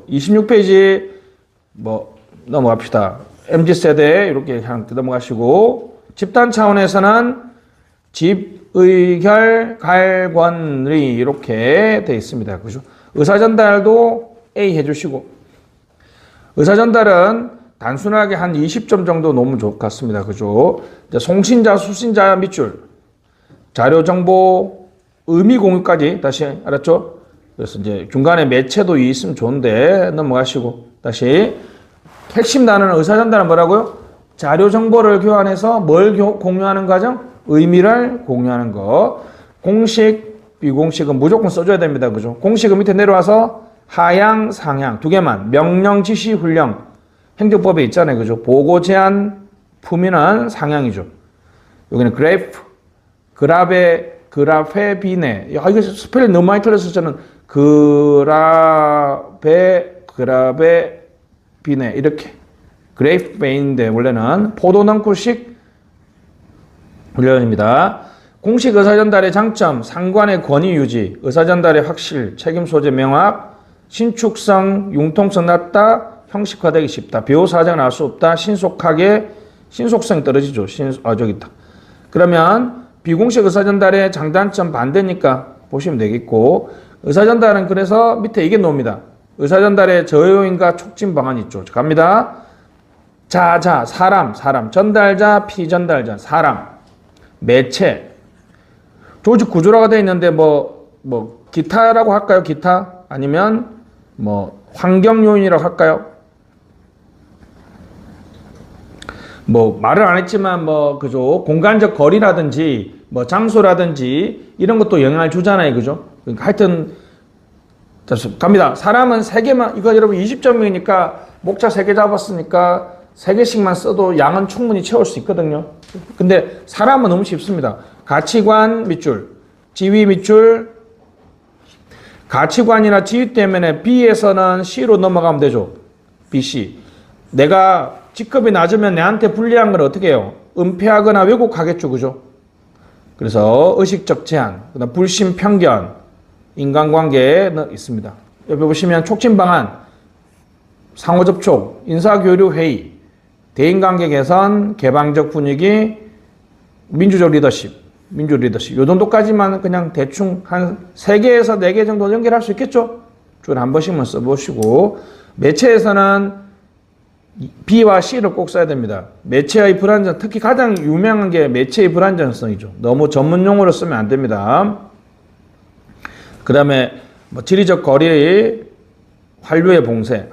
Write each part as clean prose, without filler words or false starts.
26페이지 뭐 넘어갑시다. MZ세대 이렇게 넘어가시고 집단 차원에서는 집의결 갈권리 이렇게 되어 있습니다. 그죠? 의사전달도 A 해주시고 의사전달은 단순하게 한 20점 정도 놓으면 좋을 것 같습니다. 그죠? 송신자, 수신자 밑줄 자료 정보 의미 공유까지 다시 알았죠? 그래서 이제 중간에 매체도 있으면 좋은데 넘어가시고 다시 핵심 단어는 의사전달은 뭐라고요? 자료 정보를 교환해서 뭘 공유하는 과정? 의미를 공유하는 거. 공식, 비공식은 무조건 써줘야 됩니다. 그죠? 공식은 밑에 내려와서 하향, 상향 두 개만. 명령, 지시, 훈령. 행정법에 있잖아요. 그죠? 보고, 제한, 품위는 상향이죠. 여기는 그래프, 그라페, 비네. 이거 스펠링 너무 많이 틀려서 저는 그라베, 비네. 이렇게. 그래프 베인인데 원래는 포도넝쿨식 훈련입니다. 공식 의사전달의 장점, 상관의 권위 유지, 의사전달의 확실, 책임 소재 명확, 신축성, 융통성 낮다, 형식화되기 쉽다, 배우 사정을 알 수 없다, 신속성이 떨어지죠. 저기 있다. 그러면 비공식 의사전달의 장단점 반대니까 보시면 되겠고, 의사전달은 그래서 밑에 이게 나옵니다. 의사전달의 저요인과 촉진 방안이 있죠. 갑니다. 사람, 전달자, 피전달자, 사람, 매체, 조직 구조라고 되어 있는데 기타라고 할까요? 기타? 아니면 환경 요인이라고 할까요? 말을 안 했지만 그죠? 공간적 거리라든지 장소라든지 이런 것도 영향을 주잖아요. 그죠? 그러니까 하여튼 갑니다. 사람은 3개만, 이거 여러분 20점이니까 목차 3개 잡았으니까 3개씩만 써도 양은 충분히 채울 수 있거든요. 근데 사람은 너무 쉽습니다. 가치관 밑줄, 지위 밑줄, 가치관이나 지위 때문에 B에서는 C로 넘어가면 되죠. B, C. 내가 직급이 낮으면 내한테 불리한 걸 어떻게 해요? 은폐하거나 왜곡하겠죠. 그죠? 그래서 의식적 제한, 그다음 불신, 편견, 인간관계는 있습니다. 옆에 보시면 촉진 방안, 상호접촉, 인사교류 회의, 대인관계 개선, 개방적 분위기, 민주적 리더십. 요 정도까지만 그냥 대충 한 3개에서 4개 정도 연결할 수 있겠죠? 줄 한 번씩만 써보시고, 매체에서는 B와 C를 꼭 써야 됩니다. 매체의 불완전, 특히 가장 유명한 게 매체의 불완전성이죠. 너무 전문 용어로 쓰면 안 됩니다. 그 다음에 지리적 거리, 한류의 봉쇄.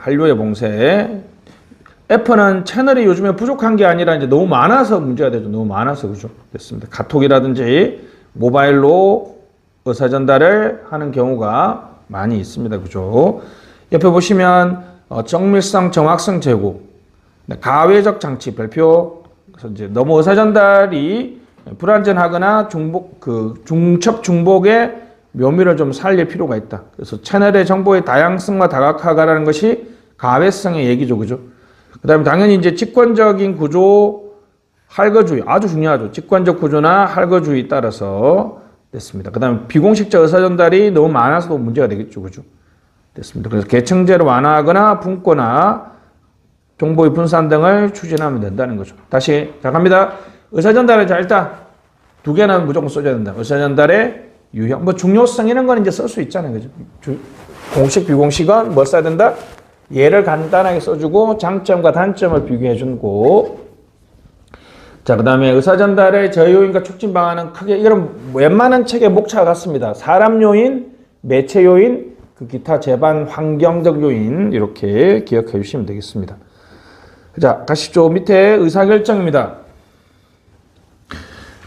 F는 채널이 요즘에 부족한 게 아니라 이제 너무 많아서 문제가 되죠. 너무 많아서. 그죠? 됐습니다. 카톡이라든지 모바일로 의사전달을 하는 경우가 많이 있습니다. 그죠? 옆에 보시면 정밀성, 정확성 제고, 가외적 장치 발표. 그래서 이제 너무 의사전달이 불완전하거나 중첩 중복의 묘미를 좀 살릴 필요가 있다. 그래서 채널의 정보의 다양성과 다각화가라는 것이 가외성의 얘기죠. 그죠? 그 다음에 당연히 이제 직관적인 구조, 할거주의. 아주 중요하죠. 직관적 구조나 할거주의에 따라서 됐습니다. 그 다음에 비공식적 의사전달이 너무 많아서도 문제가 되겠죠. 그죠? 됐습니다. 그래서 계층제를 완화하거나 분권화, 정보의 분산 등을 추진하면 된다는 거죠. 다시, 자, 갑니다. 의사전달을 일단 2개는 무조건 써줘야 된다. 의사전달의 유형, 중요성 이런 거는 이제 쓸 수 있잖아요. 그죠? 공식, 비공식은 뭘 써야 된다? 예를 간단하게 써주고 장점과 단점을 비교해주고, 자, 그 다음에 의사전달의 저요인과 촉진 방안은 크게 이런 웬만한 책의 목차가 같습니다. 사람 요인, 매체 요인, 기타 제반 환경적 요인 이렇게 기억해 주시면 되겠습니다. 자, 가시죠. 밑에 의사결정입니다.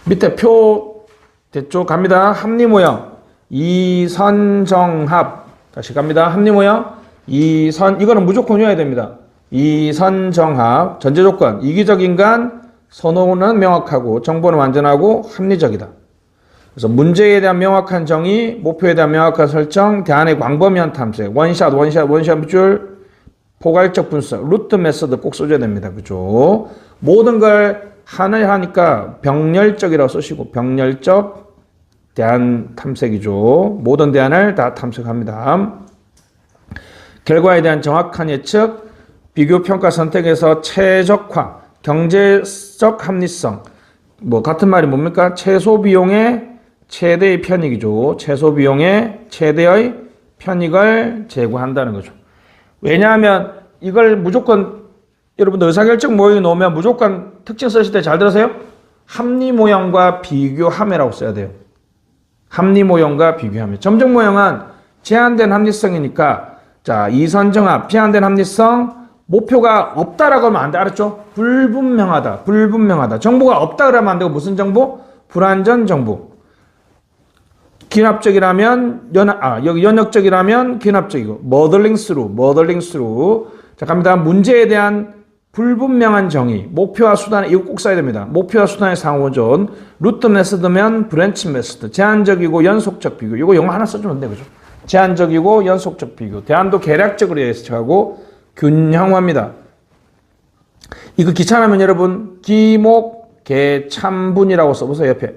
밑에 표 됐죠? 갑니다. 합리모형, 이선정합. 다시 갑니다. 합리모형, 이거는 무조건 외워야 됩니다. 이선정합, 전제조건, 이기적 인간, 선호는 명확하고 정보는 완전하고 합리적이다. 그래서 문제에 대한 명확한 정의, 목표에 대한 명확한 설정, 대안의 광범위한 탐색, 원샷 밑줄, 포괄적 분석, 루트 메서드 꼭 써줘야 됩니다. 그죠? 모든 걸 하나에 하니까 병렬적이라고 쓰시고, 병렬적 대안 탐색이죠. 모든 대안을 다 탐색합니다. 결과에 대한 정확한 예측, 비교 평가 선택에서 최적화, 경제적 합리성. 뭐 같은 말이 뭡니까? 최소 비용의 최대의 편익이죠. 최소 비용의 최대의 편익을 제고한다는 거죠. 왜냐하면 이걸 무조건 여러분들 의사결정 모형에 놓으면 무조건 특징 쓰실 때 잘 들으세요. 합리 모형과 비교함이라고 써야 돼요. 합리 모형과 비교함이. 점정 모형은 제한된 합리성이니까 자, 이선정합, 제한된 합리성, 목표가 없다라고 하면 안 돼. 알았죠? 불분명하다. 불분명하다. 정보가 없다 그러면 안 되고 무슨 정보? 불완전 정보. 기납적이라면 여기 연역적이라면 기납적이고 modeling through. 자, 갑니다. 문제에 대한 불분명한 정의, 목표와 수단, 이거 꼭 써야 됩니다. 목표와 수단의 상호존, 루트 메서드면 브랜치 메서드, 제한적이고 연속적 비교. 이거 영어 하나 써주면 돼, 그죠? 제한적이고 연속적 비교. 대안도 계략적으로 예측하고 균형화입니다. 이거 귀찮으면 여러분 기목 개참분이라고 써보세요, 옆에.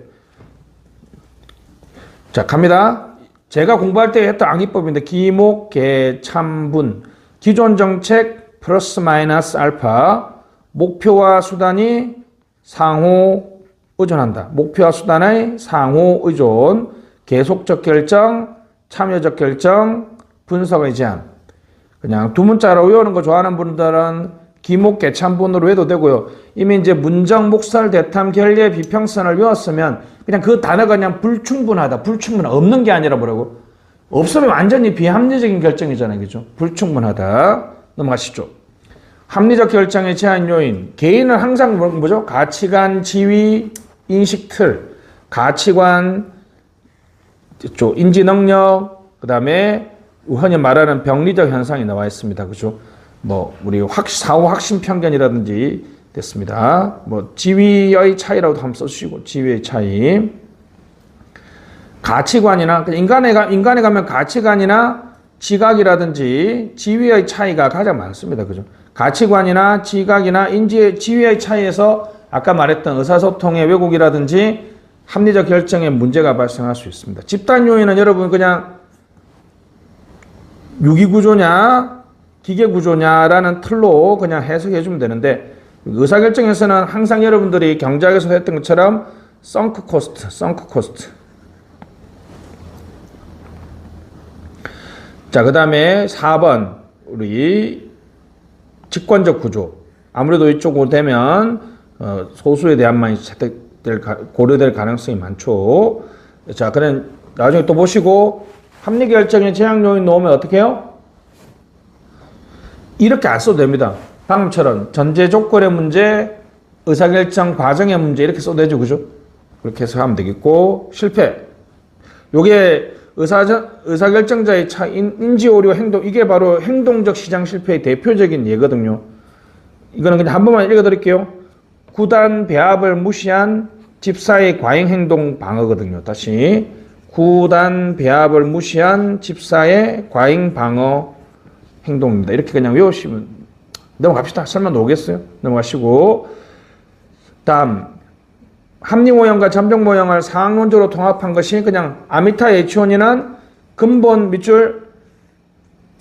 자, 갑니다. 제가 공부할 때 했던 암기법인데 기목 개참분. 기존 정책 플러스 마이너스 알파. 목표와 수단이 상호 의존한다. 목표와 수단의 상호 의존. 계속적 결정, 참여적 결정, 분석의 제한. 그냥 두 문자로 외우는 거 좋아하는 분들은 기목 개참분으로 해도 되고요. 이미 이제 문정, 목설, 대탐, 결례, 비평선을 외웠으면 그냥 그 단어가 그냥 불충분하다. 없는 게 아니라 뭐라고? 없으면 완전히 비합리적인 결정이잖아요. 그죠? 불충분하다. 넘어가시죠. 합리적 결정의 제한 요인. 개인은 항상 뭐죠? 가치관, 지위, 인식 틀. 가치관, 인지 능력, 그 다음에 흔히 말하는 병리적 현상이 나와 있습니다. 그죠? 뭐, 우리 사후 확신 편견이라든지 됐습니다. 뭐, 지위의 차이라고도 한번 써주시고, 지위의 차이. 가치관이나, 인간에 가면 가치관이나 지각이라든지 지위의 차이가 가장 많습니다. 그죠? 가치관이나 지각이나 지위의 차이에서 아까 말했던 의사소통의 왜곡이라든지 합리적 결정에 문제가 발생할 수 있습니다. 집단 요인은 여러분 그냥 유기구조냐, 기계구조냐라는 틀로 그냥 해석해 주면 되는데 의사결정에서는 항상 여러분들이 경제학에서 했던 것처럼 썬크 코스트. 자, 그 다음에 4번 우리 직관적 구조. 아무래도 이쪽으로 되면 소수에 대한만 고려될 가능성이 많죠. 자, 그럼 나중에 또 보시고 합리결정의 제약 요인 놓으면 어떻게 해요? 이렇게 안 써도 됩니다. 방금처럼 전제 조건의 문제, 의사결정 과정의 문제 이렇게 써도 되죠. 그죠? 그렇게 해서 하면 되겠고 실패. 요게 의사결정자의 인지오류 행동, 이게 바로 행동적 시장 실패의 대표적인 예거든요. 이거는 그냥 한 번만 읽어드릴게요. 구단 배합을 무시한 집사의 과잉행동 방어거든요. 다시. 구단 배합을 무시한 집사의 과잉 방어 행동입니다. 이렇게 그냥 외우시면 넘어갑시다. 설마 나오겠어요? 넘어가시고 다음 합리 모형과 점정 모형을 상황론적으로 통합한 것이 그냥 아미타 H1이는 근본 밑줄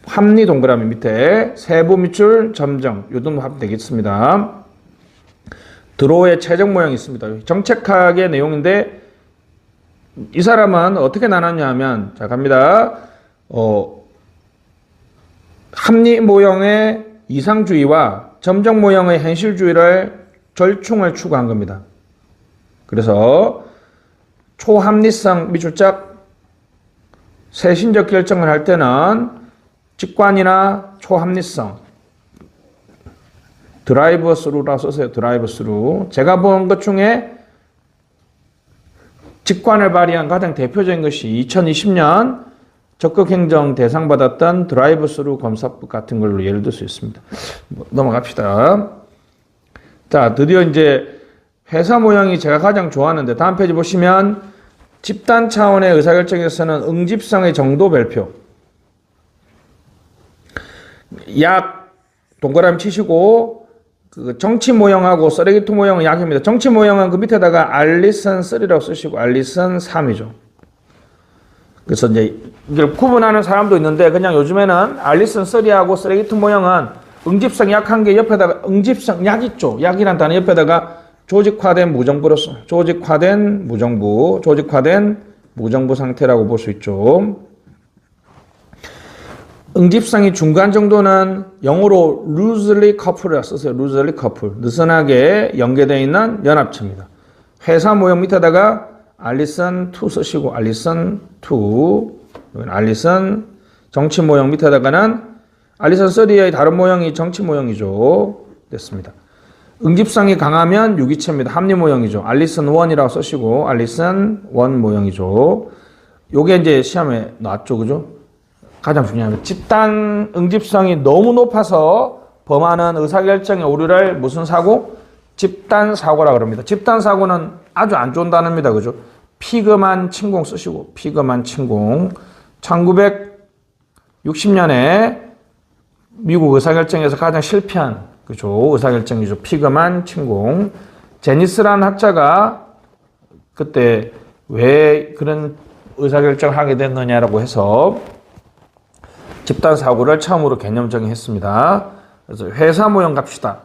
합리 동그라미 밑에 세부 밑줄 점정 요 정도 하면 되겠습니다. 드로우의 최적 모형이 있습니다. 정책학의 내용인데 이 사람은 어떻게 나눴냐 하면 자 갑니다. 합리 모형의 이상주의와 점정 모형의 현실주의를 절충을 추구한 겁니다. 그래서 초합리성 밑줄짝 세신적 결정을 할 때는 직관이나 초합리성 드라이브 스루라 써서요. 드라이브 스루. 제가 본 것 중에 직관을 발휘한 가장 대표적인 것이 2020년 적극행정 대상 받았던 드라이브 스루 검사법 같은 걸로 예를 들 수 있습니다. 넘어갑시다. 자, 드디어 이제 회사 모형이 제가 가장 좋아하는데 다음 페이지 보시면 집단 차원의 의사결정에서는 응집성의 정도 별표. 약 동그라미 치시고 그 정치 모형하고 쓰레기통 모형은 약입니다. 정치 모형은 그 밑에다가 알리선 3라고 쓰시고 알리선 3이죠. 그래서 이제 이걸 구분하는 사람도 있는데 그냥 요즘에는 알리슨 3하고 쓰레기통 모형은 응집성 약한 게 옆에다가 응집성 약 있죠. 약이란 단어 옆에다가 조직화된 무정부로 조직화된 무정부 상태라고 볼 수 있죠. 응집성이 중간 정도는 영어로 loosely coupled이라고 쓰세요. loosely coupled. 느슨하게 연계되어 있는 연합체입니다. 회사 모형 밑에다가 알리슨 2 쓰시고 알리슨 2, 알리슨 정치 모형 밑에다가는 알리슨 3의 다른 모형이 정치 모형이죠. 됐습니다. 응집성이 강하면 유기체입니다. 합리 모형이죠. 알리슨 1이라고 쓰시고 알리슨 1 모형이죠. 요게 이제 시험에 나왔죠. 그죠? 가장 중요한 건 집단 응집성이 너무 높아서 범하는 의사결정의 오류를 무슨 사고? 집단 사고라 그럽니다. 집단 사고는 아주 안 좋은 단어입니다. 그죠? 피그만 침공 쓰시고 피그만 침공. 1960년에 미국 의사결정에서 가장 실패한 그죠? 의사결정이죠. 피그만 침공. 제니스라는 학자가 그때 왜 그런 의사결정을 하게 됐느냐라고 해서 집단 사고를 처음으로 개념 정의했습니다. 그래서 회사 모형 갑시다.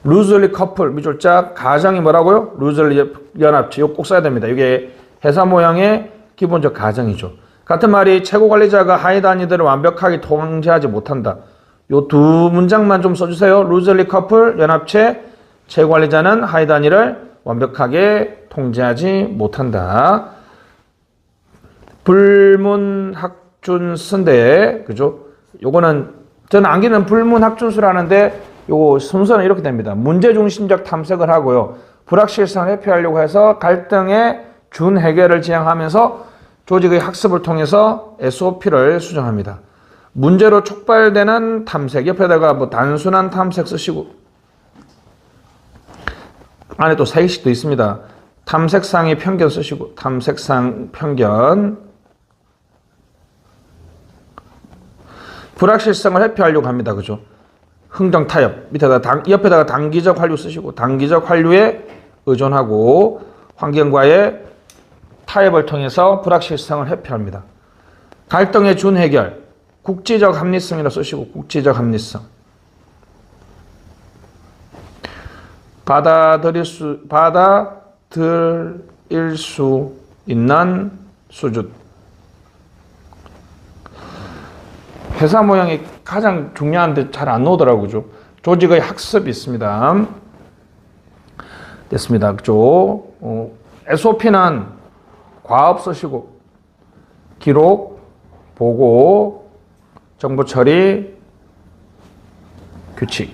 루즐리 커플 미졸자 가정이 뭐라고요? 루즐리 연합체. 이거 꼭 써야 됩니다. 이게 회사 모형의 기본적 가정이죠. 같은 말이 최고 관리자가 하위 단위들을 완벽하게 통제하지 못한다. 요 두 문장만 좀 써주세요. 루즐리 커플 연합체. 최고 관리자는 하위 단위를 완벽하게 통제하지 못한다. 불문학준수인데, 그죠? 요거는, 저는 암기는 불문학준수라는데, 요거 순서는 이렇게 됩니다. 문제중심적 탐색을 하고요. 불확실성을 회피하려고 해서 갈등의 준해결을 지향하면서 조직의 학습을 통해서 SOP를 수정합니다. 문제로 촉발되는 탐색, 옆에다가 뭐 단순한 탐색 쓰시고, 안에 또 사기식도 있습니다. 탐색상의 편견 쓰시고, 탐색상 편견. 불확실성을 회피하려고 합니다. 그죠? 흥정 타협. 옆에다가 단기적 환류 쓰시고, 단기적 환류에 의존하고, 환경과의 타협을 통해서 불확실성을 회피합니다. 갈등의 준해결. 국지적 합리성이라 쓰시고, 국지적 합리성. 받아들일 수 있는 수준. 회사 모형이 가장 중요한데 잘 안 나오더라고요. 조직의 학습이 있습니다. 됐습니다. 그죠? SOP는 과업 쓰시고, 기록, 보고, 정보 처리, 규칙.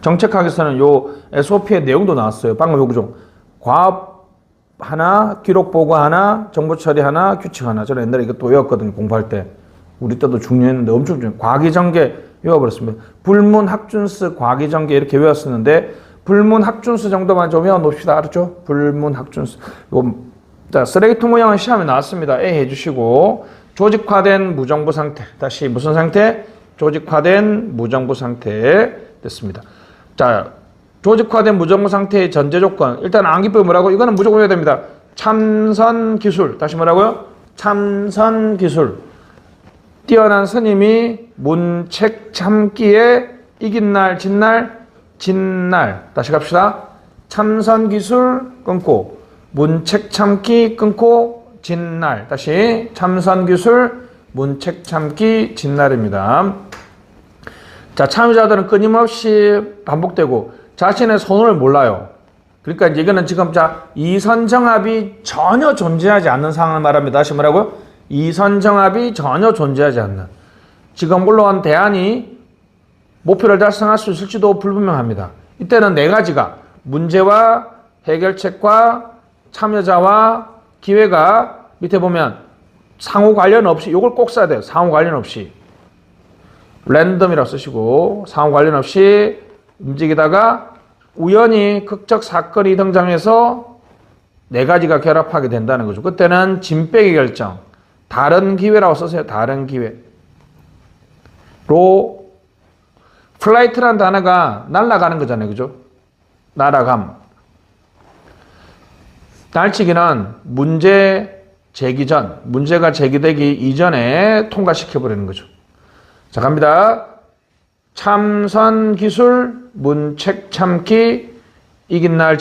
정책학에서는 요 SOP의 내용도 나왔어요. 방금 요거죠. 과업 하나, 기록 보고 하나, 정보 처리 하나, 규칙 하나. 저는 옛날에 이것도 외웠거든요. 공부할 때. 우리 때도 중요했는데 엄청 중요해요. 과기정계 외워버렸습니다. 불문학준수, 과기정계 이렇게 외웠었는데 불문학준수 정도만 좀 외워놓읍시다. 알았죠? 불문학준수. 이거 자, 쓰레기통 모형은 시험에 나왔습니다. A 해주시고 조직화된 무정부 상태. 다시 무슨 상태? 조직화된 무정부 상태 됐습니다. 자, 조직화된 무정부 상태의 전제 조건. 일단 암기법이 뭐라고? 이거는 무조건 해야 됩니다. 참선 기술. 다시 뭐라고요? 참선 기술. 뛰어난 스님이 문책 참기에 이긴 날, 진 날, 진 날. 다시 갑시다. 참선 기술 끊고 문책 참기 끊고 진 날. 다시 참선 기술 문책 참기 진 날입니다. 자, 참여자들은 끊임없이 반복되고 자신의 손을 몰라요. 그러니까 이거는 지금 자 이선정합이 전혀 존재하지 않는 상황을 말합니다. 다시 뭐라고요? 이선정합이 전혀 존재하지 않는. 지금 물론 대안이 목표를 달성할 수 있을지도 불분명합니다. 이때는 네 가지가 문제와 해결책과 참여자와 기회가 밑에 보면 상호 관련 없이 이걸 꼭 써야 돼요. 상호 관련 없이. 랜덤이라고 쓰시고 상호 관련 없이 움직이다가 우연히 극적 사건이 등장해서 네 가지가 결합하게 된다는 거죠. 그때는 짐 빼기 결정. 다른 기회라고 쓰세요. 다른 기회. 플라이트라는 단어가 날아가는 거잖아요. 그죠? 날아감. 날치기는 문제, 제기 전, 문제가 제기되기 이전에 통과시켜버리는 거죠. 자, 갑니다. 참선 기술, 문책 참기, 이긴 날,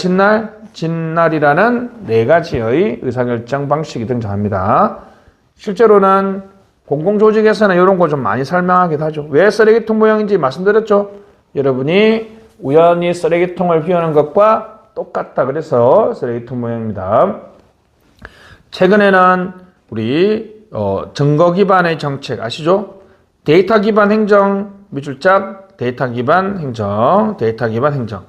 진날이라는 네 가지의 의사결정 방식이 등장합니다. 실제로는 공공조직에서는 이런 거 좀 많이 설명하기도 하죠. 왜 쓰레기통 모형인지 말씀드렸죠. 여러분이 우연히 쓰레기통을 비우는 것과 똑같다 그래서 쓰레기통 모형입니다. 최근에는 우리 증거 기반의 정책 아시죠? 데이터 기반 행정 밑줄짝 데이터 기반 행정, 데이터 기반 행정.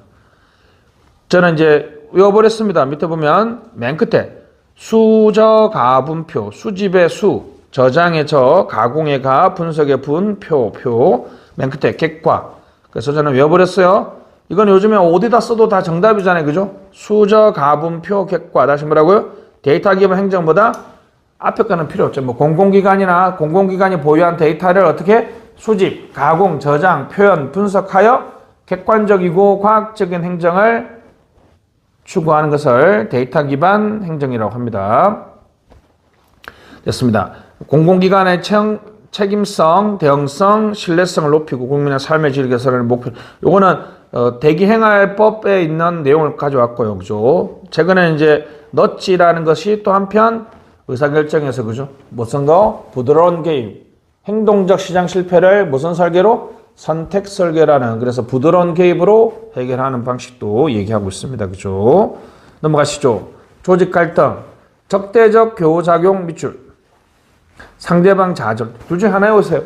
저는 이제 외워버렸습니다. 밑에 보면 맨 끝에 수저가분표, 수집의 수, 저장의 저, 가공의 가, 분석의 분, 표. 맨 끝에 객과. 그래서 저는 외워버렸어요. 이건 요즘에 어디다 써도 다 정답이잖아요. 그죠? 수저가분표, 객과. 다시 뭐라고요? 데이터 기반 행정보다 앞에 거는 필요 없죠. 뭐 공공기관이나 공공기관이 보유한 데이터를 어떻게 수집, 가공, 저장, 표현, 분석하여 객관적이고 과학적인 행정을 추구하는 것을 데이터 기반 행정이라고 합니다. 됐습니다. 공공기관의 책임성, 대응성, 신뢰성을 높이고 국민의 삶의 질 개선을 목표. 요거는 대기행활법에 있는 내용을 가져왔고요, 그죠? 최근에 이제 너치라는 것이 또 한편 의사결정에서 그죠? 무슨 거? 부드러운 개입. 행동적 시장 실패를 무슨 설계로? 선택 설계라는, 그래서 부드러운 개입으로 해결하는 방식도 얘기하고 있습니다. 그죠? 넘어가시죠. 조직 갈등, 적대적 교우작용 밑줄, 상대방 좌절. 둘 중에 하나 해보세요.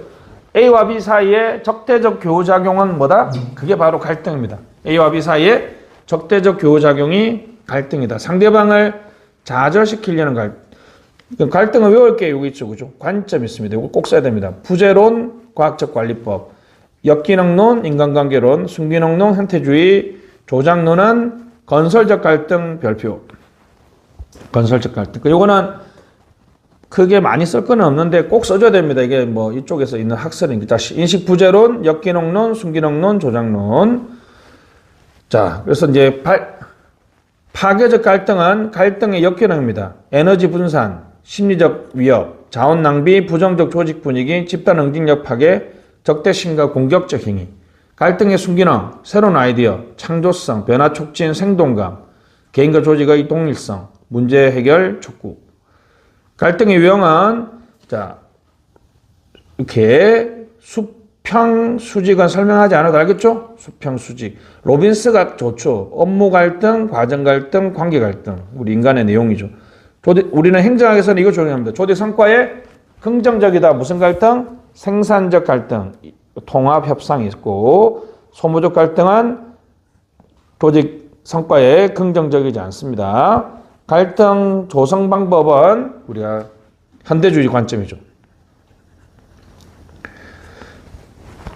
A와 B 사이에 적대적 교우작용은 뭐다? 그게 바로 갈등입니다. A와 B 사이에 적대적 교우작용이 갈등이다. 상대방을 좌절시키려는 갈등. 갈등을 외울 게 여기 있죠. 그죠? 관점이 있습니다. 이거 꼭 써야 됩니다. 부재론, 과학적 관리법, 역기능론, 인간관계론, 순기능론, 현태주의, 조작론은 건설적 갈등 별표. 건설적 갈등. 요거는 크게 많이 쓸 건 없는데 꼭 써줘야 됩니다. 이게 뭐 이쪽에서 있는 학설입니다. 인식부재론, 역기능론, 순기능론, 조작론. 자, 그래서 이제 파괴적 갈등은 갈등의 역기능입니다. 에너지 분산, 심리적 위협, 자원 낭비, 부정적 조직 분위기, 집단 응징력 파괴, 적대심과 공격적 행위. 갈등의 순기능, 새로운 아이디어, 창조성, 변화 촉진, 생동감, 개인과 조직의 동일성, 문제 해결 촉구. 갈등의 유형은 자 이렇게 수평 수직은 설명하지 않아도 알겠죠? 수평 수직. 로빈스가 좋죠. 업무 갈등, 과정 갈등, 관계 갈등. 우리 인간의 내용이죠. 우리는 행정학에서는 이거 적용합니다. 조직 성과에 긍정적이다. 무슨 갈등? 생산적 갈등. 통합 협상이 있고, 소모적 갈등은 조직 성과에 긍정적이지 않습니다. 갈등 조성 방법은 우리가 현대주의 관점이죠.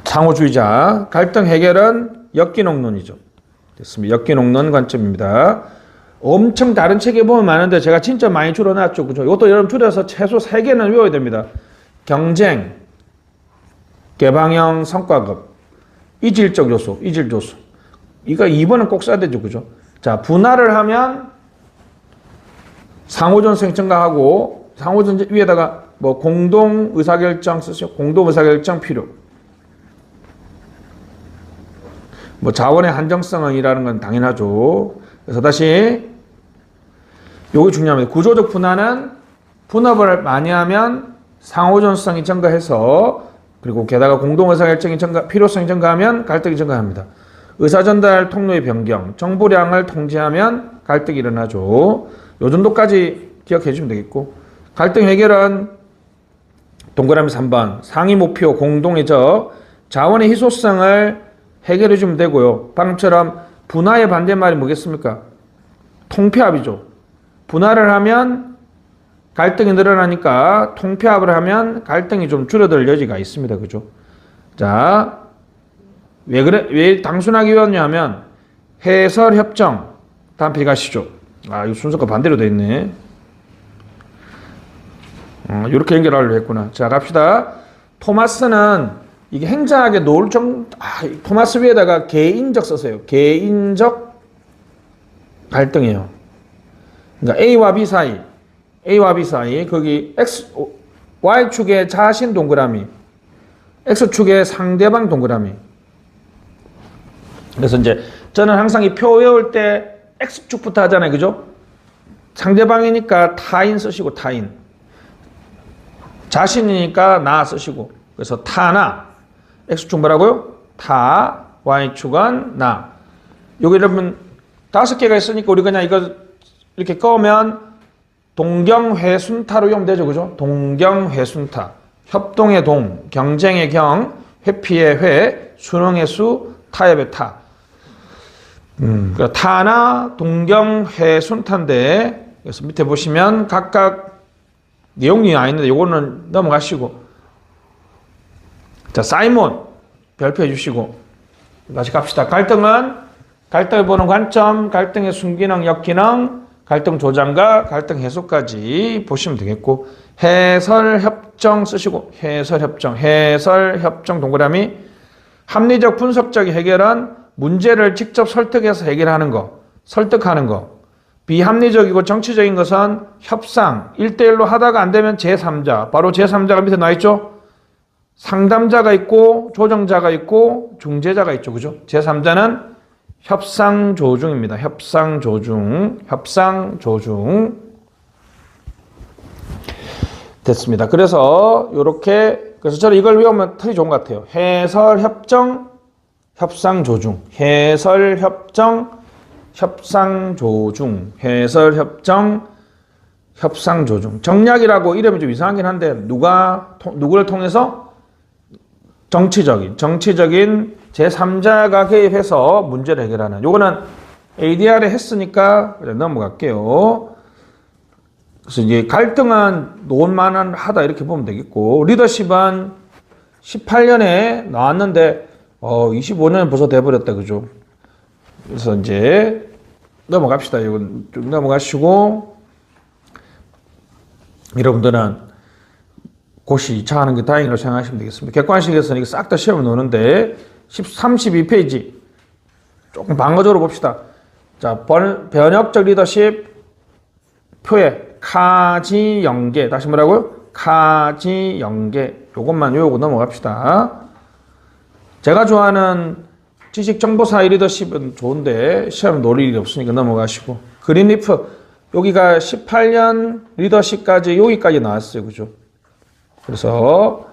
상호주의자. 갈등 해결은 역기능론이죠. 됐습니다. 역기능론 관점입니다. 엄청 다른 책에 보면 많은데 제가 진짜 많이 줄여놨죠. 그죠? 이것도 여러분 줄여서 최소 3개는 외워야 됩니다. 경쟁, 개방형 성과급, 이질적 요소, 이질 요소. 이거 2번은 꼭 써야 되죠. 그죠? 자, 분할을 하면 상호전성 증가하고, 상호전 위에다가 뭐 공동 의사결정 쓰시오. 공동 의사결정 필요. 뭐 자원의 한정성이라는 건 당연하죠. 그래서 다시 요게 중요합니다. 구조적 분할은 분업을 많이 하면 상호전성이 증가해서, 그리고 게다가 공동 의사결정이 필요성이 증가하면 갈등이 증가합니다. 의사전달 통로의 변경, 정보량을 통제하면 갈등이 일어나죠. 요 정도까지 기억해 주시면 되겠고, 갈등 해결은 동그라미 3번 상위 목표 공동의 자원의 희소성을 해결해 주면 되고요. 방금처럼 분화의 반대말이 뭐겠습니까? 통폐합이죠. 분할을 하면 갈등이 늘어나니까 통폐합을 하면 갈등이 좀 줄어들 여지가 있습니다. 그죠? 자, 왜 단순하게 외웠냐면 해설 협정. 다음 페이지 가시죠. 아, 이 순서가 반대로 돼 있네. 이렇게 연결하려고 했구나. 자, 갑시다. 토마스는 이게 행정학의 토마스 위에다가 개인적 썼어요. 개인적 갈등이에요. 그러니까 A와 B 사이. A와 B 사이 거기 Y축의 자신 동그라미, X축의 상대방 동그라미. 그래서 이제 저는 항상 이 표 외울 때 X축부터 하잖아요. 그죠? 상대방이니까 타인 쓰시고 타인. 자신이니까 나 쓰시고. 그래서 타나. X축 뭐라고요? 타. Y축은 나. 여기 여러분 5개가 있으니까 우리 그냥 이거 이렇게 꺼면 동경회순타로 이용되면 되죠. 그죠? 동경회순타. 협동의 동, 경쟁의 경, 회피의 회, 수능의 수, 타협의 타. 타나 동경회순타인데 그래서 밑에 보시면 각각 내용이 나 있는데 요거는 넘어가시고 자 사이먼 별표해 주시고 다시 갑시다. 갈등을 보는 관점, 갈등의 순기능, 역기능, 갈등 조장과 갈등 해소까지 보시면 되겠고 해설 협정 쓰시고 해설 협정 동그라미 합리적 분석적 해결은 문제를 직접 설득해서 해결하는 거, 설득하는 거. 비합리적이고 정치적인 것은 협상, 1대1로 하다가 안 되면 제3자. 바로 제3자가 밑에 나와 있죠? 상담자가 있고, 조정자가 있고, 중재자가 있죠. 그죠? 제3자는 협상조중입니다. 협상조중. 됐습니다. 그래서, 그래서 저는 이걸 외우면 틀이 좋은 것 같아요. 해설협정, 협상조중. 해설협정, 협상조중. 협상조중. 정략이라고 이름이 좀 이상하긴 한데, 누구를 통해서? 정치적인 제3자가 개입해서 문제를 해결하는. 요거는 ADR에 했으니까 넘어갈게요. 그래서 이제 갈등은 논만한 하다 이렇게 보면 되겠고, 리더십은 18년에 나왔는데, 25년 벌써 돼버렸다. 그죠? 그래서 이제 넘어갑시다. 이건 쭉 넘어가시고, 여러분들은 고시 2차 하는 게 다행이라고 생각하시면 되겠습니다. 객관식에서는 이거 싹 다 시험을 놓는데 32페이지 조금 방어적으로 봅시다. 자, 변혁적 리더십 표에 카지연계. 다시 뭐라고요? 카지연계. 요것만 외우고 넘어갑시다. 제가 좋아하는 지식정보사의 리더십은 좋은데 시험 놓을 일이 없으니까 넘어가시고. 그린리프 여기가 18년 리더십까지 여기까지 나왔어요. 그죠? 그래서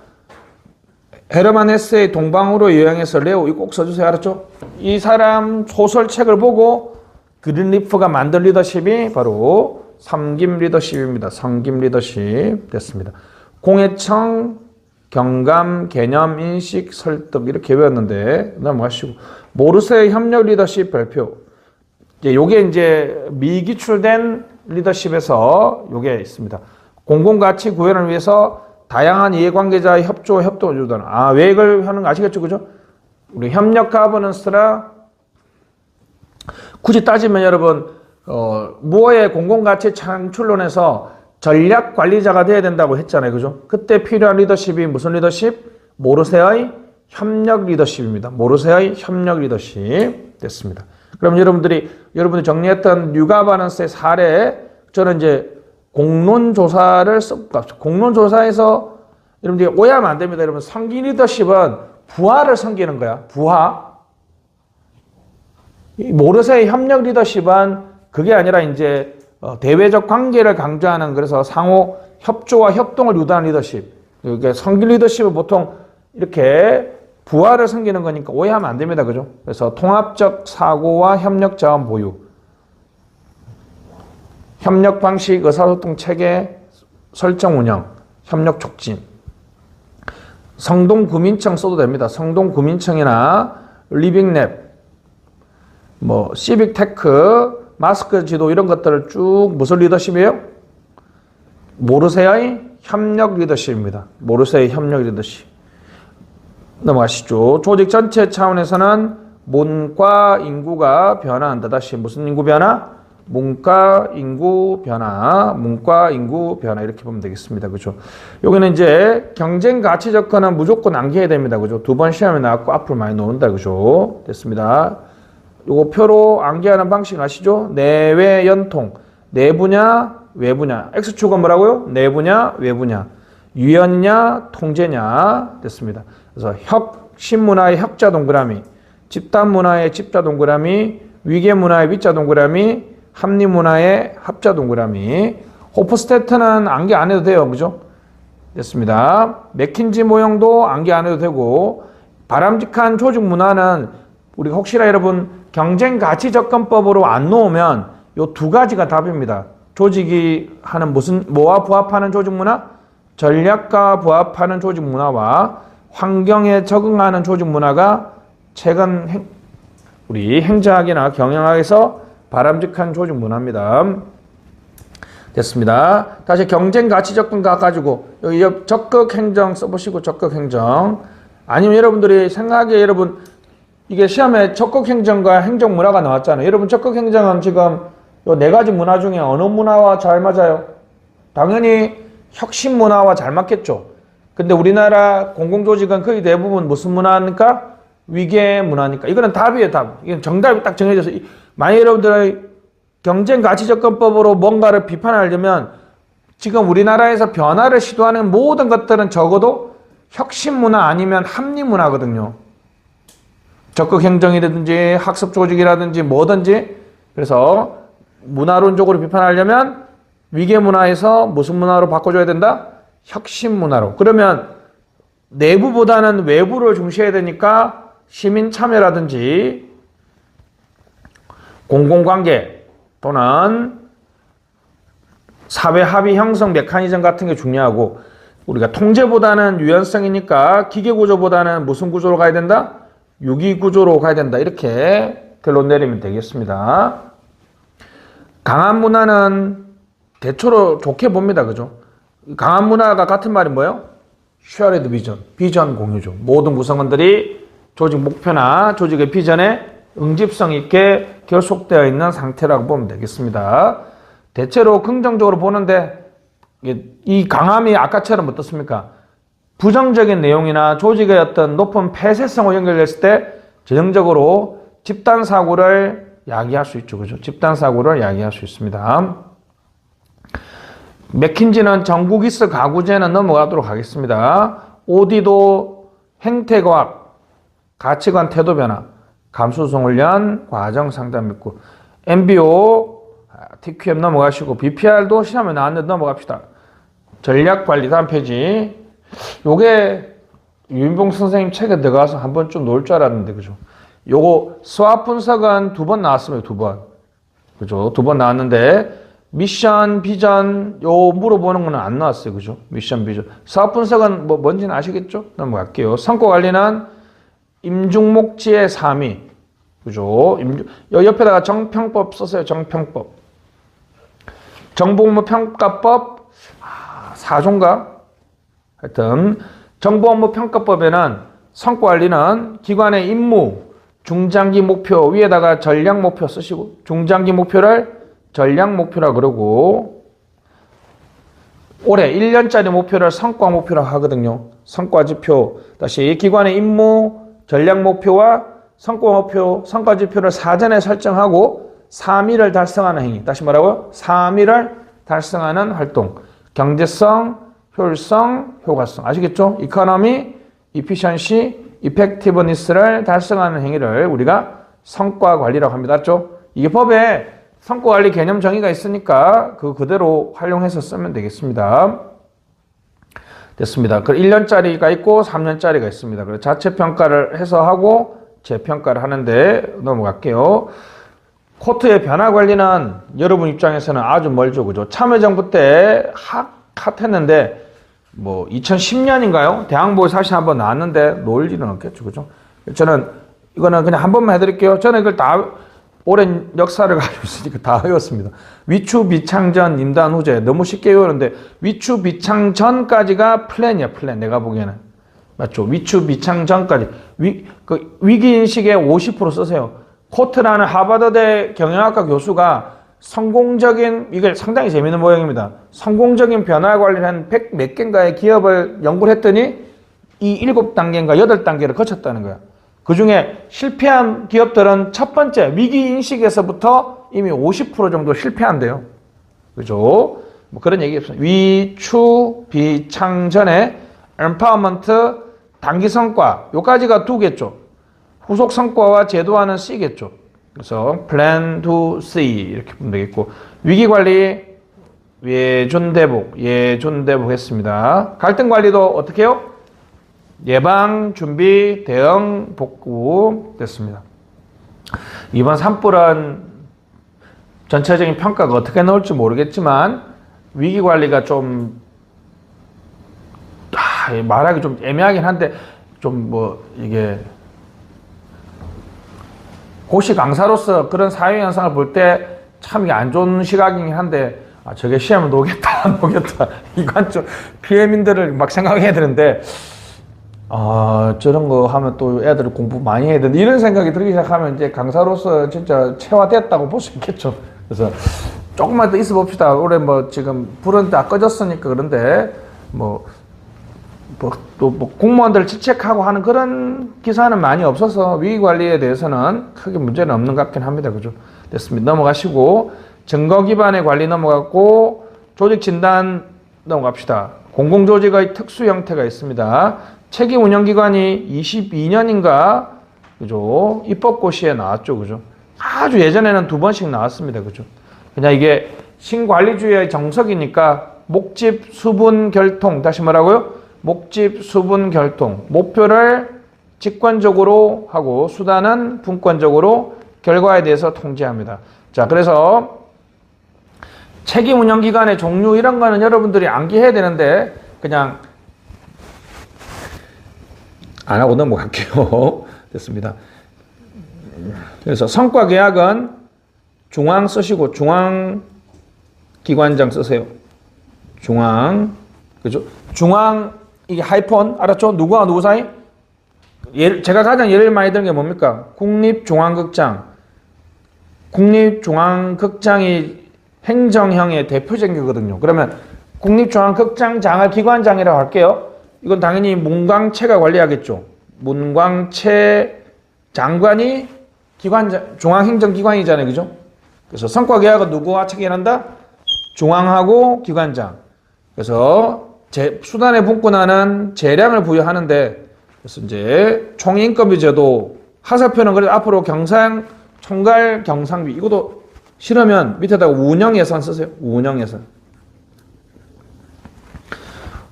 헤르만 헤세의 동방으로 여행해서 레오 이거 꼭 써주세요. 알았죠? 이 사람 소설책을 보고 그린리프가 만든 리더십이 바로 섬김 리더십입니다. 섬김 리더십 됐습니다. 공회청, 경감, 개념, 인식, 설득 이렇게 외웠는데 넘어가시고 모르세의 협력 리더십 발표. 요게 이제 미기출된 리더십에서 요게 있습니다. 공공가치 구현을 위해서 다양한 이해관계자의 협동을 유도하는. 왜 이걸 하는 거 아시겠죠? 그죠? 우리 협력 가버넌스라 굳이 따지면 여러분, 무어의 공공가치 창출론에서 전략 관리자가 돼야 된다고 했잖아요. 그죠? 그때 필요한 리더십이 무슨 리더십? 모르세의 협력 리더십입니다. 모르세의 협력 리더십 됐습니다. 그럼 여러분들이 정리했던 뉴가바넌스의 사례, 저는 이제 공론조사를 공론조사에서 여러분들이 오해하면 안 됩니다. 여러분, 섬김 리더십은 부하를 섬기는 거야. 부하. 모르세의 협력 리더십은 그게 아니라 이제 대외적 관계를 강조하는, 그래서 상호 협조와 협동을 유도하는 리더십. 그러니까 섬김 리더십은 보통 이렇게 부하를 섬기는 거니까 오해하면 안 됩니다. 그죠? 그래서 통합적 사고와 협력 자원 보유. 협력 방식, 의사소통 체계, 설정 운영, 협력 촉진. 성동구민청 써도 됩니다. 성동구민청이나 리빙랩, 시빅테크, 마스크 지도 이런 것들을 쭉 무슨 리더십이에요? 모르세의 협력 리더십입니다. 모르세의 협력 리더십. 넘어가시죠. 조직 전체 차원에서는 문과 인구가 변화한다. 다시 무슨 인구 변화? 문과 인구 변화 이렇게 보면 되겠습니다. 그죠? 여기는 이제 경쟁 가치 접근은 무조건 암기해야 됩니다. 그죠? 2번 시험에 나왔고 앞으로 많이 나온다. 그죠? 됐습니다. 요거 표로 암기하는 방식 아시죠? 내외 연통. 내 분야 외부냐. X축은 뭐라고요? 내부냐, 외부냐. 유연이냐, 통제냐. 됐습니다. 그래서 혁신문화의 혁자 동그라미, 집단문화의 집자 동그라미, 위계문화의 위자 동그라미, 합리문화의 합자 동그라미. 호프스테트는 암기 안 해도 돼요. 그죠? 됐습니다. 맥킨지 모형도 암기 안 해도 되고, 바람직한 조직 문화는 우리가 혹시나 여러분 경쟁 가치 접근법으로 안 놓으면 요 두 가지가 답입니다. 조직이 하는 뭐와 부합하는 조직 문화? 전략과 부합하는 조직 문화와 환경에 적응하는 조직 문화가 최근 우리 행정학이나 경영학에서 바람직한 조직 문화입니다. 됐습니다. 다시 경쟁 가치 접근과 가지고 여기 적극 행정 써보시고 적극 행정. 아니면 여러분들이 생각에 여러분 이게 시험에 적극 행정과 행정 문화가 나왔잖아요. 여러분 적극 행정은 지금 요 네 가지 문화 중에 어느 문화와 잘 맞아요? 당연히 혁신 문화와 잘 맞겠죠. 근데 우리나라 공공조직은 거의 대부분 무슨 문화입니까? 위계 문화니까. 이거는 답이에요, 답. 이건 정답이 딱 정해져서 만약 여러분들의 경쟁 가치 접근법으로 뭔가를 비판하려면 지금 우리나라에서 변화를 시도하는 모든 것들은 적어도 혁신 문화 아니면 합리 문화거든요. 적극 행정이라든지 학습 조직이라든지 뭐든지. 그래서 문화론적으로 비판하려면 위계 문화에서 무슨 문화로 바꿔줘야 된다? 혁신 문화로. 그러면 내부보다는 외부를 중시해야 되니까 시민 참여라든지 공공관계 또는 사회 합의 형성 메커니즘 같은 게 중요하고, 우리가 통제보다는 유연성이니까 기계구조보다는 무슨 구조로 가야 된다? 유기구조로 가야 된다. 이렇게 결론 내리면 되겠습니다. 강한 문화는 대초로 좋게 봅니다. 그죠? 강한 문화가 같은 말이 뭐예요? shared vision, 비전 공유죠. 모든 구성원들이 조직 목표나 조직의 비전에 응집성 있게 결속되어 있는 상태라고 보면 되겠습니다. 대체로 긍정적으로 보는데 이 강함이 아까처럼 어떻습니까? 부정적인 내용이나 조직의 어떤 높은 폐쇄성으로 연결됐을 때 전형적으로 집단 사고를 야기할 수 있죠. 그죠? 집단 사고를 야기할 수 있습니다. 맥킨지는 전국이스 가구제는 넘어가도록 하겠습니다. OD도 행태과학, 가치관 태도 변화, 감수성 훈련, 과정 상담 있고, MBO, TQM 넘어가시고, BPR도 시험에 나왔는데 넘어갑시다. 전략 관리 다음 페이지. 요게 유인봉 선생님 책에 들어가서 한 번쯤 놓을 줄 알았는데, 그죠? 요거 수학 분석은 2번 나왔습니다. 2번. 그죠? 2번 나왔는데, 미션, 비전, 요 물어보는 거는 안 나왔어요. 그죠? 미션, 비전. 수학 분석은 뭐 뭔지는 아시겠죠? 넘어갈게요. 성과 관리는 임중목지의 3위. 그죠? 요 옆에다가 정평법 썼어요. 정평법. 정보업무평가법 4조인가? 하여튼 정보업무평가법에는 성과관리는 기관의 임무, 중장기 목표 위에다가 전략 목표 쓰시고, 중장기 목표를 전략 목표라 그러고, 올해 1년짜리 목표를 성과 목표라 하거든요. 성과 지표. 다시 기관의 임무, 전략 목표와 성과 목표, 성과 지표를 사전에 설정하고 3위를 달성하는 행위. 다시 뭐라고요? 3위를 달성하는 활동. 경제성, 효율성, 효과성. 아시겠죠? 이코노미, 이피션시, 이펙티브니스를 달성하는 행위를 우리가 성과 관리라고 합니다. 맞죠? 이게 법에 성과 관리 개념 정의가 있으니까 그대로 활용해서 쓰면 되겠습니다. 됐습니다. 그 1년짜리가 있고 3년짜리가 있습니다. 그래서 자체 평가를 해서 하고 재평가를 하는데 넘어갈게요. 코트의 변화 관리는 여러분 입장에서는 아주 멀죠. 그죠? 참여정부 때 핫했는데 뭐 2010년인가요? 대항보에 사실 한번 나왔는데 놓을 일은 없겠죠. 그죠? 저는 이거는 그냥 한 번만 해드릴게요. 저는 이걸 다 오랜 역사를 가지고 있으니까 다 외웠습니다. 위추 비창전 임단 후제 너무 쉽게 외우는데 위추 비창전까지가 플랜이야. 플랜. 내가 보기에는 맞죠? 위추 비창전까지 위기인식의 50% 쓰세요. 코트라는 하버드대 경영학과 교수가 성공적인, 이게 상당히 재밌는 모양입니다. 성공적인 변화 관리를 한 100 몇 개인가의 기업을 연구를 했더니 이 7단계인가 8단계를 거쳤다는 거야. 그 중에 실패한 기업들은 첫 번째 위기인식에서부터 이미 50% 정도 실패한대요. 그죠? 뭐 그런 얘기 없어요. 위추 비창 전에 empowerment 단기 성과 요까지가 2개죠. 후속 성과와 제도화는 C겠죠. 그래서 plan to C 이렇게 보면 되겠고 위기 관리 예존 대복 했습니다. 갈등 관리도 어떻게 해요? 예방, 준비, 대응, 복구 됐습니다. 이번 산불은 전체적인 평가가 어떻게 나올지 모르겠지만 위기 관리가 좀 말하기 좀 애매하긴 한데 좀 뭐 이게 고시 강사로서 그런 사회 현상을 볼 때 참 이게 안 좋은 시각이긴 한데 저게 시험을 놓겠다 안 놓겠다 이건 좀 피해민들을 막 생각해야 되는데 저런 거 하면 또 애들 공부 많이 해야 되는데 이런 생각이 들기 시작하면 이제 강사로서 진짜 체화됐다고 볼 수 있겠죠. 그래서 조금만 더 있어 봅시다. 올해 뭐 지금 불은 다 꺼졌으니까 그런데 또 공무원들 질책하고 하는 그런 기사는 많이 없어서 위기 관리에 대해서는 크게 문제는 없는 것 같긴 합니다. 그죠? 됐습니다. 넘어가시고 증거 기반의 관리 넘어갔고 조직 진단 넘어갑시다. 공공조직의 특수 형태가 있습니다. 책임 운영기관이 22년인가 그죠? 입법고시에 나왔죠. 그죠? 아주 예전에는 2번씩 나왔습니다. 그죠? 그냥 이게 신관리주의의 정석이니까 목집 수분 결통 다시 뭐라고요? 목집 수분 결통 목표를 직관적으로 하고 수단은 분권적으로 결과에 대해서 통제합니다. 자, 그래서 책임 운영 기관의 종류 이런 거는 여러분들이 암기해야 되는데 그냥 안 하고 넘어갈게요. 됐습니다. 그래서 성과 계약은 중앙 쓰시고 중앙 기관장 쓰세요. 중앙 그죠? 중앙 이게 하이폰 알았죠? 누구와 누구 사이? 제가 가장 예를 많이 드는 게 뭡니까? 국립중앙극장. 국립중앙극장이 행정형의 대표적인 거거든요. 그러면 국립중앙극장장을 기관장이라고 할게요. 이건 당연히 문광채가 관리하겠죠. 문광채 장관이 중앙행정기관이잖아요. 그죠? 그래서 성과계약은 누구와 체결한다? 중앙하고 기관장. 그래서 수단의 분권하는 재량을 부여하는데 그래서 이제 총인건비 제도 하사표는 그래도 앞으로 총괄 경상비 이것도 싫으면 밑에다가 운영예산 쓰세요.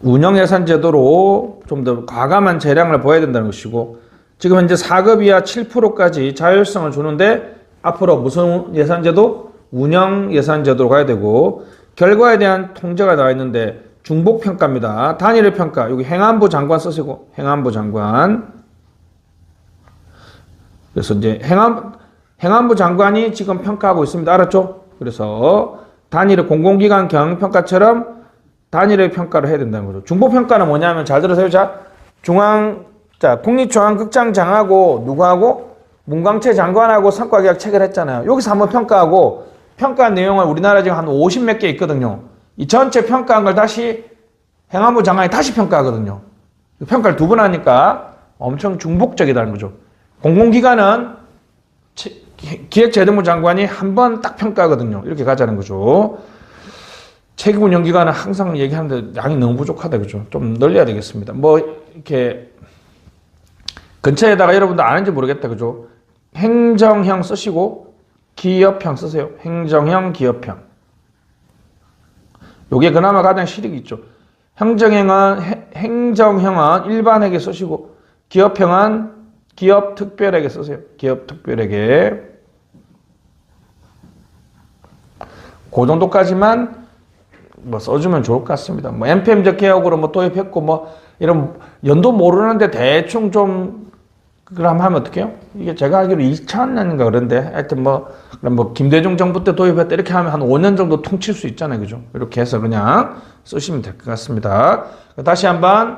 운영예산 제도로 좀 더 과감한 재량을 보여야 된다는 것이고 지금 현재 4급 이하 7%까지 자율성을 주는데 앞으로 무슨 예산제도? 운영예산제도로 가야 되고 결과에 대한 통제가 나와 있는데 중복평가입니다. 단일의 평가 여기 행안부 장관 쓰시고 행안부 장관 그래서 이제 행안부 장관이 지금 평가하고 있습니다. 알았죠? 그래서 단일의 공공기관 경영평가처럼 단일의 평가를 해야 된다는 거죠. 중복평가는 뭐냐면 잘 들으세요. 국립중앙극장장하고 누구하고? 문광채 장관하고 성과계약 체결했잖아요. 여기서 한번 평가하고 평가 내용을 우리나라 지금 한 50몇 개 있거든요. 이 전체 평가한 걸 다시 행안부 장관이 다시 평가하거든요. 평가를 2번 하니까 엄청 중복적이다는 거죠. 공공기관은 기획재정부 장관이 한 번 딱 평가하거든요. 이렇게 가자는 거죠. 책임운영기관은 항상 얘기하는데 양이 너무 부족하다. 그죠? 좀 늘려야 되겠습니다. 뭐 이렇게 근처에다가 여러분들 아는지 모르겠다. 그죠? 행정형 쓰시고 기업형 쓰세요. 행정형, 기업형. 요게 그나마 가장 실익이 있죠. 행정형은 일반에게 쓰시고 기업형은 기업 특별에게 쓰세요. 기업 특별에게. 그 정도까지만 뭐 써주면 좋을 것 같습니다. 뭐 NPM적 개혁으로 뭐 도입했고 뭐 이런 연도 모르는데 대충 좀 그럼 하면 어떡해요? 이게 제가 알기로 2000년인가 그런데 하여튼 그럼 김대중 정부 때 도입했다 이렇게 하면 한 5년 정도 퉁칠 수 있잖아요. 그죠? 이렇게 해서 그냥 쓰시면 될 것 같습니다. 다시 한번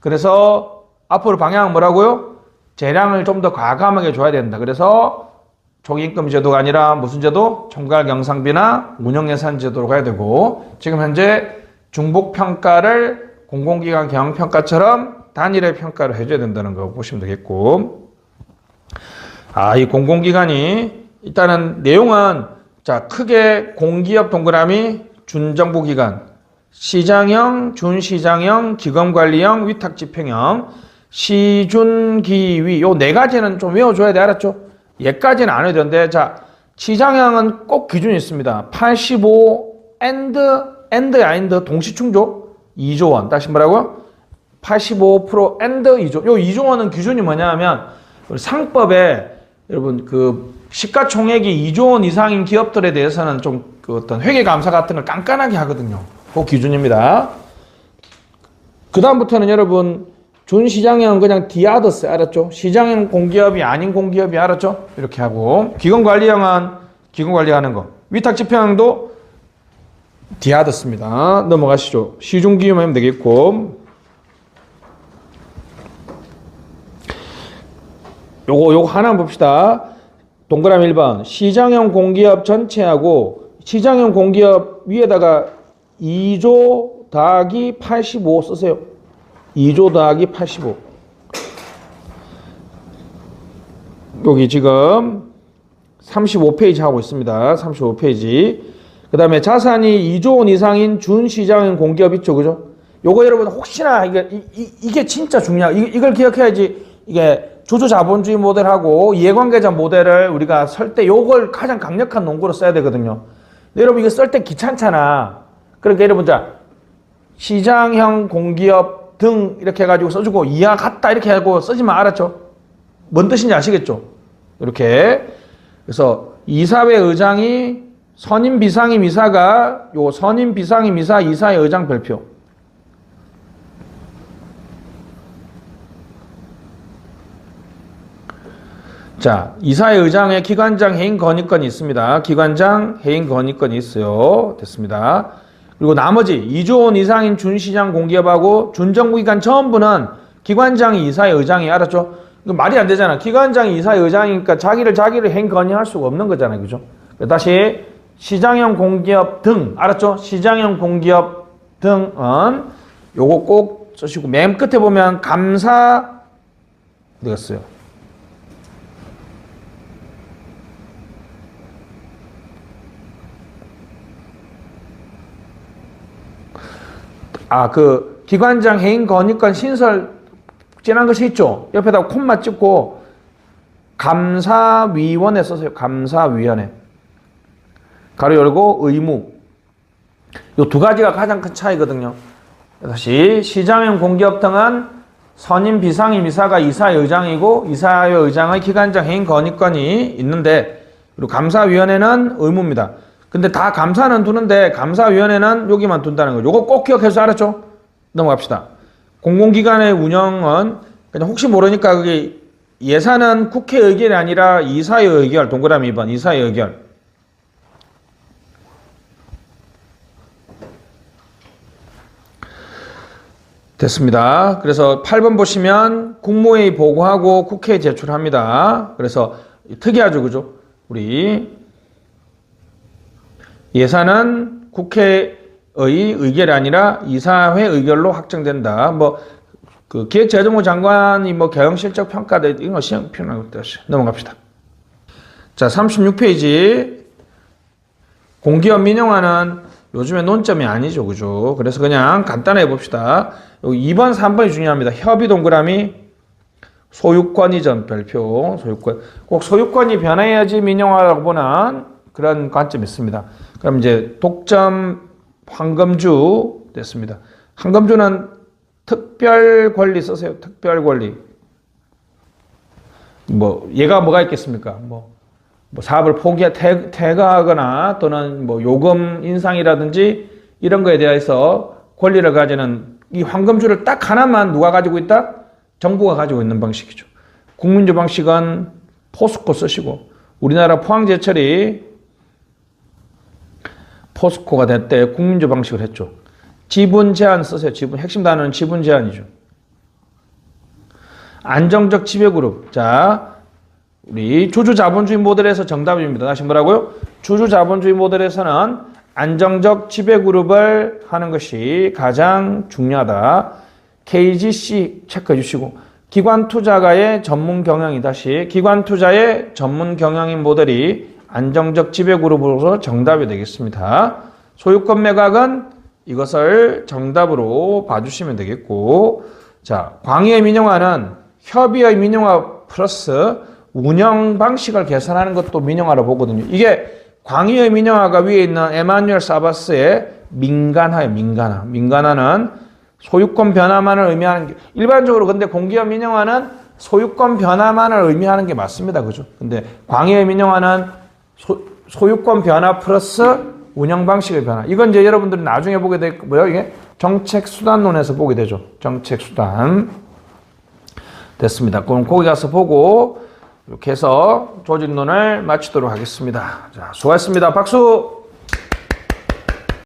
그래서 앞으로 방향은 뭐라고요? 재량을 좀 더 과감하게 줘야 된다. 그래서 총인건비 제도가 아니라 무슨 제도? 총괄 경상비나 운영예산 제도로 가야 되고 지금 현재 중복평가를 공공기관 경영평가처럼 단일의 평가를 해줘야 된다는 거 보시면 되겠고 이 공공기관이 일단은 내용은 크게 공기업 동그라미 준정부기관, 시장형, 준시장형, 기금관리형, 위탁집행형, 시준기위. 요 네 가지는 좀 외워줘야 돼. 알았죠? 얘까지는 안 해도 되는데, 자, 시장형은 꼭 기준이 있습니다. 85 and 동시충족 2조 원. 다시 뭐라고요? 85% and 2조. 요 2조 원은 기준이 뭐냐 하면, 상법에 여러분 그 시가총액이 2조 원 이상인 기업들에 대해서는 좀 그 어떤 회계감사 같은 걸 깐깐하게 하거든요. 그 기준입니다. 그 다음부터는 여러분 준시장형은 그냥 디아더스 알았죠? 시장형 공기업이 아닌 공기업이 알았죠? 이렇게 하고 기금관리형은 기금관리하는 거. 위탁집행형도 디아더스입니다. 넘어가시죠. 시중기업만 하면 되겠고 요거 하나 봅시다. 동그라미 1번. 시장형 공기업 전체하고 시장형 공기업 위에다가 2조 더하기 85 쓰세요. 2조 더하기 85. 여기 지금 35페이지 하고 있습니다. 35페이지. 그 다음에 자산이 2조 원 이상인 준시장형 공기업 있죠. 그죠? 요거 여러분 혹시나 이게 진짜 중요해요. 이걸 기억해야지. 이게 주주자본주의 모델하고 이해관계자 모델을 우리가 쓸 때 요걸 가장 강력한 논구로 써야 되거든요. 근데 여러분 이거 쓸 때 귀찮잖아. 그러니까 여러분 자 시장형 공기업 등 이렇게 해가지고 써주고 이하 같다 이렇게 하고 쓰지만 알았죠? 뭔 뜻인지 아시겠죠? 이렇게. 그래서 이사회 의장이 선임 비상임 이사가 요 선임 비상임 이사 이사회 의장 별표. 자, 이사회 의장의 기관장 해임 건의권이 있습니다. 기관장 해임 건의권이 있어요. 됐습니다. 그리고 나머지 2조 원 이상인 준시장 공기업하고 준정부기관 전부는 기관장이 이사회 의장이 알았죠? 이거 말이 안 되잖아. 기관장이 이사회 의장이니까 자기를 해임 건의할 수가 없는 거잖아요. 그죠? 다시 시장형 공기업 등 알았죠? 시장형 공기업 등은 요거 꼭 쓰시고 맨 끝에 보면 감사 되겠어요. 그 기관장 해임 건의권 신설 지난 것이 있죠. 옆에다가 콤마 찍고 감사위원회 써세요. 감사위원회. 가로 열고 의무. 요 두 가지가 가장 큰 차이거든요. 다시 시장형 공기업 등은 선임 비상임 이사가 이사회 의장이고 이사회 의장의 기관장 해임 건의권이 있는데 그리고 감사위원회는 의무입니다. 근데 다 감사는 두는데 감사위원회는 여기만 둔다는 거죠. 요거 꼭 기억해서 알았죠? 넘어갑시다. 공공기관의 운영은 그냥 혹시 모르니까 그게 예산은 국회 의결이 아니라 이사회 의결. 동그라미 2번 이사회 의결. 됐습니다. 그래서 8번 보시면 국무회의 보고하고 국회에 제출합니다. 그래서 특이하죠. 그죠? 우리 예산은 국회의 의결이 아니라 이사회 의결로 확정된다. 그 기획재정부 장관이 경영실적 평가대 이런 거 시험 표현하고 있다시. 넘어갑시다. 자, 36페이지. 공기업 민영화는 요즘에 논점이 아니죠. 그죠? 그래서 그냥 간단하게 봅시다. 여기 2번, 3번이 중요합니다. 협의 동그라미 소유권 이전 별표. 소유권. 꼭 소유권이 변해야지 민영화라고 보는 그런 관점이 있습니다. 그럼 이제 독점 황금주 됐습니다. 황금주는 특별 권리 쓰세요. 특별 권리. 얘가 뭐가 있겠습니까? 사업을 퇴거하거나 또는 요금 인상이라든지 이런 거에 대해서 권리를 가지는 이 황금주를 딱 하나만 누가 가지고 있다? 정부가 가지고 있는 방식이죠. 국민주 방식은 포스코 쓰시고 우리나라 포항제철이 포스코가 될 때 국민주 방식을 했죠. 지분 제한 쓰세요. 핵심 단어는 지분 제한이죠. 안정적 지배그룹. 자, 우리 주주자본주의 모델에서 정답입니다. 다시 뭐라고요? 주주자본주의 모델에서는 안정적 지배그룹을 하는 것이 가장 중요하다. KGC 체크해 주시고 기관투자가의 전문 경영이 다시 기관투자의 전문 경영인 모델이 안정적 지배그룹으로서 정답이 되겠습니다. 소유권 매각은 이것을 정답으로 봐주시면 되겠고, 자, 광의의 민영화는 협의의 민영화 플러스 운영 방식을 개선하는 것도 민영화로 보거든요. 이게 광의의 민영화가 위에 있는 에마뉴엘 사바스의 민간화예요. 민간화. 민간화는 소유권 변화만을 의미하는 게, 일반적으로 근데 공기업 민영화는 소유권 변화만을 의미하는 게 맞습니다. 그죠? 근데 광의의 민영화는 소유권 변화 플러스 운영 방식의 변화. 이건 이제 여러분들이 나중에 보게 되고요. 이게 정책 수단론에서 보게 되죠. 정책 수단. 됐습니다. 그럼 거기 가서 보고 이렇게 해서 조직론을 마치도록 하겠습니다. 자, 수고하셨습니다. 박수!